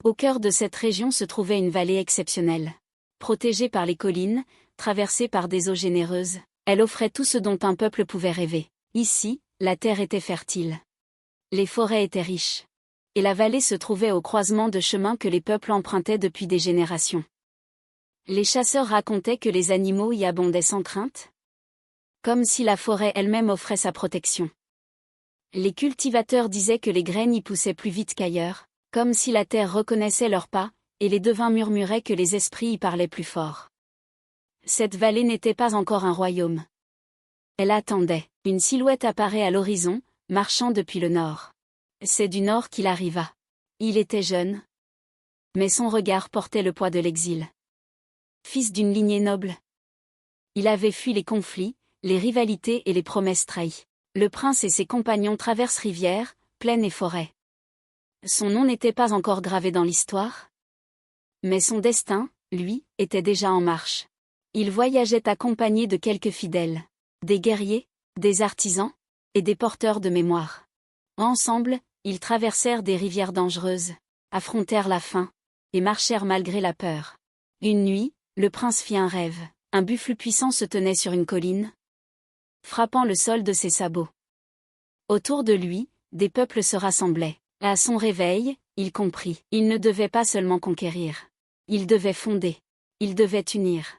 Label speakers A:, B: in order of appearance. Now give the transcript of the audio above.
A: Au cœur de cette région se trouvait une vallée exceptionnelle. Protégée par les collines, traversée par des eaux généreuses, elle offrait tout ce dont un peuple pouvait rêver. Ici, la terre était fertile. Les forêts étaient riches. Et la vallée se trouvait au croisement de chemins que les peuples empruntaient depuis des générations. Les chasseurs racontaient que les animaux y abondaient sans crainte, comme si la forêt elle-même offrait sa protection. Les cultivateurs disaient que les graines y poussaient plus vite qu'ailleurs, comme si la terre reconnaissait leurs pas, et les devins murmuraient que les esprits y parlaient plus fort. Cette vallée n'était pas encore un royaume. Elle attendait. Une silhouette apparaît à l'horizon, marchant depuis le nord. C'est du nord qu'il arriva. Il était jeune, mais son regard portait le poids de l'exil. Fils d'une lignée noble, il avait fui les conflits, les rivalités et les promesses trahies. Le prince et ses compagnons traversent rivières, plaines et forêts. Son nom n'était pas encore gravé dans l'histoire, mais son destin, lui, était déjà en marche. Il voyageait accompagné de quelques fidèles, des guerriers, des artisans, et des porteurs de mémoire. Ensemble, ils traversèrent des rivières dangereuses, affrontèrent la faim, et marchèrent malgré la peur. Une nuit, le prince fit un rêve. Un buffle puissant se tenait sur une colline, frappant le sol de ses sabots. Autour de lui, des peuples se rassemblaient. À son réveil, il comprit. Il ne devait pas seulement conquérir. Il devait fonder. Il devait unir.